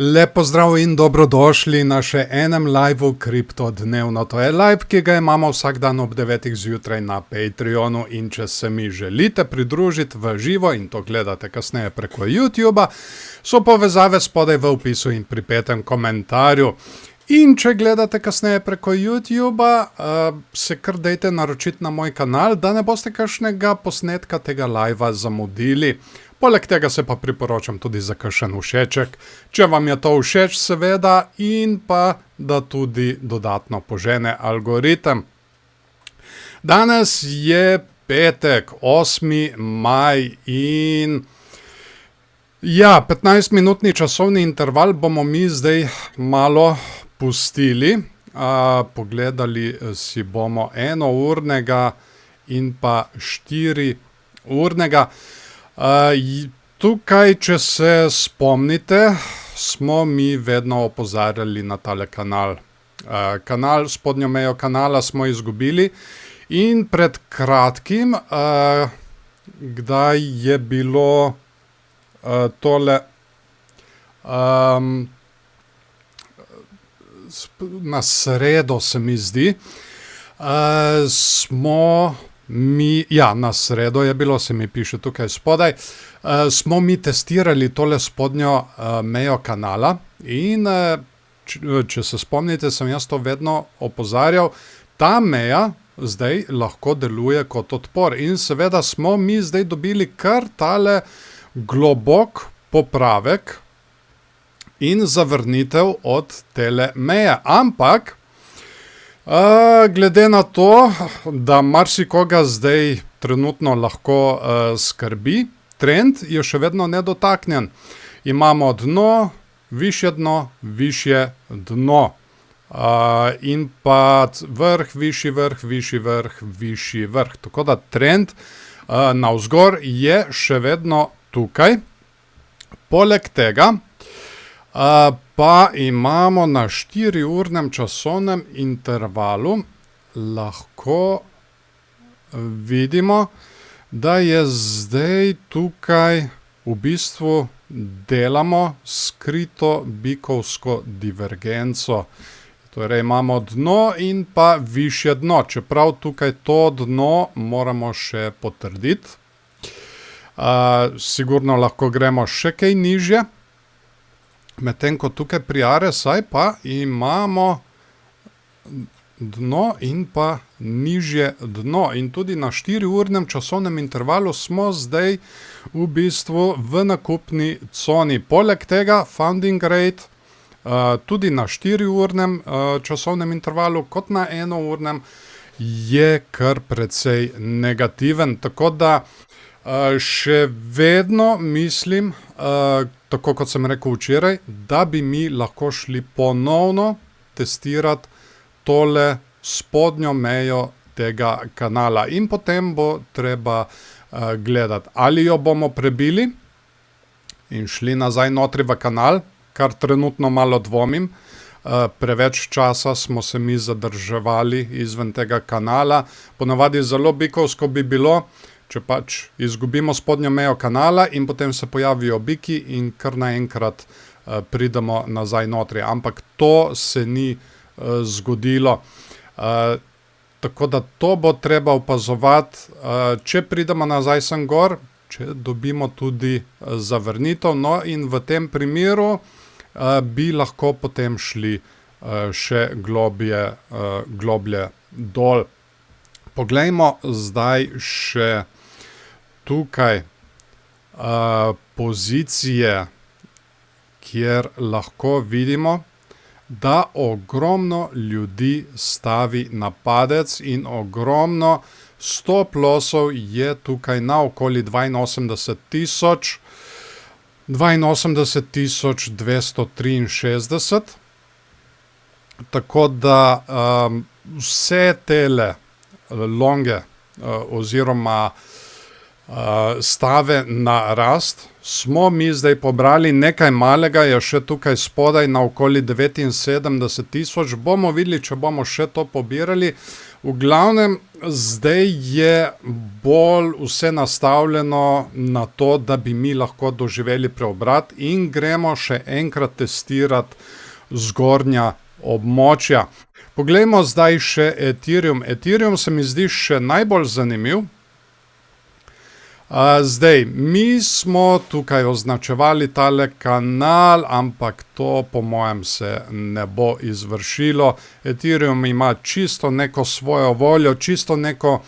Lep pozdrav in dobrodošli na še enem liveu Kripto dnevno. To je live, ki ga imamo vsak dan ob 9 zjutraj na Patreonu, in če se mi želite pridružiti v živo in to gledate kasneje preko YouTubea, so povezave spodaj v opisu in pripetem komentarju. In če gledate kasneje preko YouTubea, se kar dajte naročiti na moj kanal, da ne boste kakšnega posnetka tega livea zamudili. Poleg tega se pa priporočam tudi za kakšen všeček, če vam je to všeč seveda, in pa da tudi dodatno požene algoritem. Danes je petek, 8. maj in ja, 15-minutni časovni interval bomo mi zdaj malo pustili. Pogledali si bomo 1-urnega in pa 4-urnega. Tukaj, če se spomnite, smo mi vedno opozarjali na tale kanal. Spodnjo mejo kanala smo izgubili in pred kratkim, kdaj je bilo tole na sredo, se mi zdi, na sredo je bilo, se mi piše tukaj spodaj, smo mi testirali tole spodnjo mejo kanala in če se spomnite, sem jaz to vedno opozarjal, ta meja zdaj lahko deluje kot odpor in seveda smo mi zdaj dobili kar tale globok popravek in zavrnitev od tele meje, ampak glede na to, da marsikoga zdaj trenutno lahko skrbi, trend je še vedno nedotaknjen. Imamo dno, višje dno, višje dno. In pa vrh, višji vrh, višji vrh, višji vrh. Tako da trend navzgor je še vedno tukaj. Poleg tega pa imamo na 4-urnem časovnem intervalu, lahko vidimo, da je zdaj tukaj v bistvu delamo skrito bikovsko divergenco. Torej imamo dno in pa višje dno, čeprav tukaj to dno moramo še potrditi. Sigurno lahko gremo še kaj nižje. Medtem ko tukaj pri RSI pa imamo dno in pa nižje dno. In tudi na 4-urnem časovnem intervalu smo zdaj v bistvu v nakupni coni. Poleg tega funding rate tudi na 4-urnem časovnem intervalu kot na 1-urnem je kar precej negativen. Tako da še vedno mislim, tako kot sem rekel včeraj, da bi mi lahko šli ponovno testirati tole spodnjo mejo tega kanala. In potem bo treba gledati, ali jo bomo prebili in šli nazaj notri v kanal, kar trenutno malo dvomim. Preveč časa smo se mi zadrževali izven tega kanala. Ponavadi zelo bikovsko bi bilo, če pač izgubimo spodnjo mejo kanala in potem se pojavijo biki in kar naenkrat pridemo nazaj notri. Ampak to se ni zgodilo. Tako da to bo treba opazovati, če pridemo nazaj sem gor, če dobimo tudi zavrnitev. No, in v tem primeru bi lahko potem šli še globlje dol. Poglejmo zdaj še tukaj pozicije, kjer lahko vidimo, da ogromno ljudi stavi na padec in ogromno stop lossov je tukaj na okoli 82,263. Tako da vse tele longe oziroma stave na rast. Smo mi zdaj pobrali, nekaj malega je še tukaj spodaj na okoli 79 000. Bomo videli, če bomo še to pobirali. V glavnem, zdaj je bolj vse nastavljeno na to, da bi mi lahko doživeli preobrat in gremo še enkrat testirati zgornja območja. Poglejmo zdaj še Ethereum. Ethereum se mi zdi še najbolj zanimiv. Zdaj, mi smo tukaj označevali tale kanal, ampak to po mojem se ne bo izvršilo. Ethereum ima čisto neko svojo voljo, čisto neko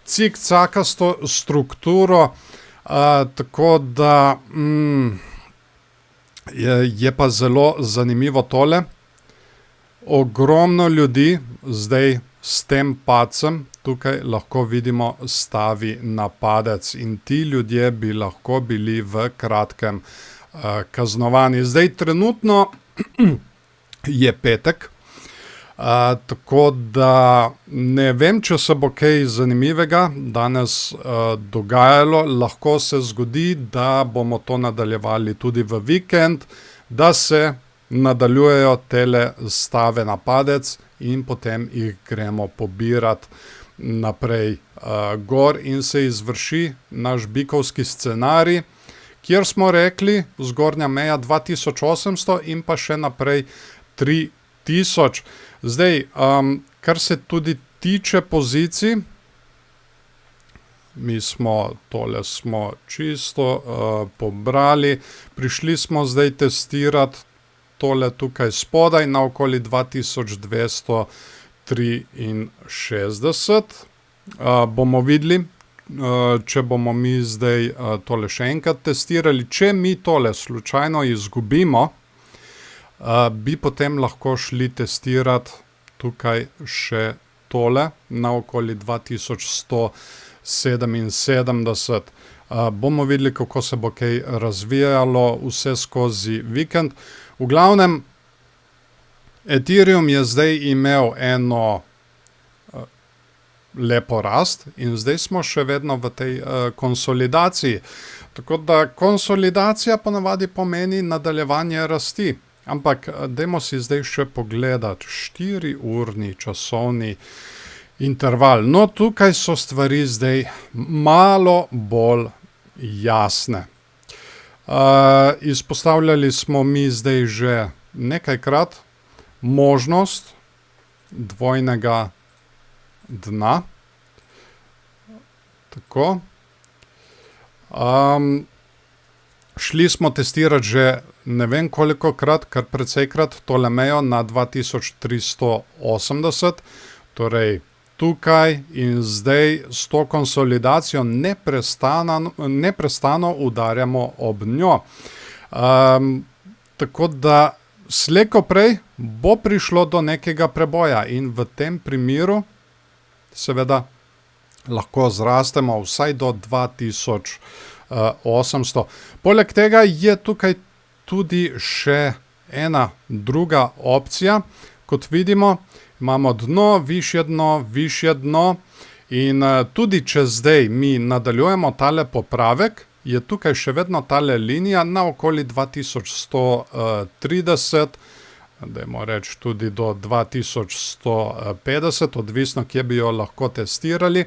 cikcakasto strukturo, tako da je pa zelo zanimivo tole. Ogromno ljudi zdaj s tem padcem tukaj lahko vidimo stavi na padec in ti ljudje bi lahko bili v kratkem kaznovani. Zdaj trenutno je petek, tako da ne vem, če se bo kaj zanimivega danes dogajalo. Lahko se zgodi, da bomo to nadaljevali tudi v vikend, da se nadaljujejo tele stave na padec in potem jih gremo pobirati naprej gor in se izvrši naš bikovski scenarij, kjer smo rekli zgornja meja 2800 in pa še naprej 3000. Zdaj, kar se tudi tiče pozicij, mi smo čisto pobrali, prišli smo zdaj testirati tole tukaj spodaj na okoli 2263. Bomo videli, če bomo mi zdaj tole še enkrat testirali. Če mi tole slučajno izgubimo, bi potem lahko šli testirati tukaj še tole na okoli 2177. Bomo videli, kako se bo kaj razvijalo vse skozi vikend. V glavnem, Ethereum je zdaj imel eno lepo rast in zdaj smo še vedno v tej konsolidaciji. Tako da konsolidacija ponavadi pomeni nadaljevanje rasti. Ampak dajmo si zdaj še pogledati 4-urni časovni interval. No, tukaj so stvari zdaj malo bolj jasne. Izpostavljali smo mi zdaj že nekajkrat možnost dvojnega dna. Tako. Šli smo testirati že ne vem kolikokrat, kar precejkrat tole mejo na 2380. Torej, tukaj in zdaj s to konsolidacijo neprestano udarjamo ob njo. Tako da slej ko prej bo prišlo do nekega preboja in v tem primeru seveda lahko zrastemo vsaj do 2800. Poleg tega je tukaj tudi še ena druga opcija. Kot vidimo, imamo dno, višje dno in tudi če zdaj mi nadaljujemo tale popravek, je tukaj še vedno tale linija na okoli 2130, dajmo reči tudi do 2150, odvisno kje bi jo lahko testirali,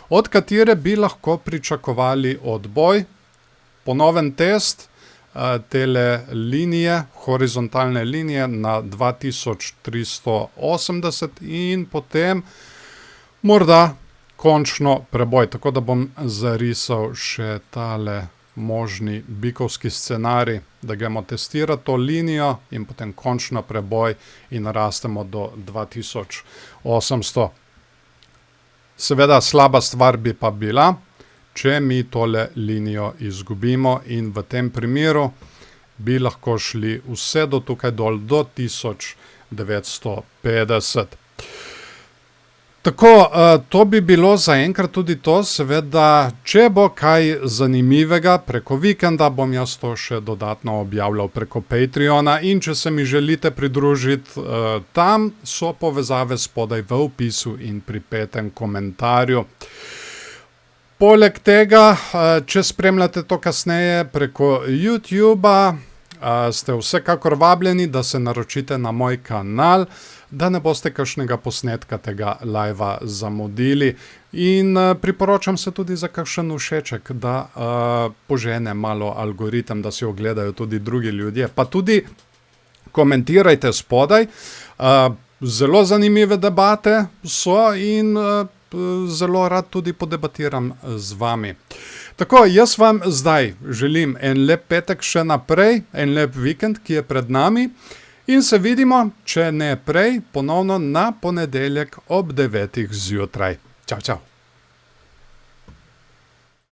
od katere bi lahko pričakovali odboj, ponoven test tele linije, horizontalne linije na 2380 in potem morda končno preboj. Tako da bom zarisal še tale možni bikovski scenarij, da gremo testirati to linijo in potem končno preboj in rastemo do 2800. Seveda slaba stvar bi pa bila, če mi tole linijo izgubimo in v tem primeru bi lahko šli vse do tukaj dol do 1950. Tako, to bi bilo zaenkrat tudi to, seveda, če bo kaj zanimivega preko vikenda, bom jaz to še dodatno objavljal preko Patreona in če se mi želite pridružiti, tam so povezave spodaj v opisu in pri 5. komentarju. Poleg tega, če spremljate to kasneje preko YouTuba, ste vsekakor vabljeni, da se naročite na moj kanal, da ne boste kakšnega posnetka tega livea zamudili. In priporočam se tudi za kakšen všeček, da požene malo algoritem, da si ogledajo tudi drugi ljudje. Pa tudi komentirajte spodaj, zelo zanimive debate so in zelo rad tudi podebatiram z vami. Tako, jaz vam zdaj želim en lep petek še naprej, en lep vikend, ki je pred nami, in se vidimo, če ne prej, ponovno na ponedeljek ob 9. zjutraj. Čau, čau.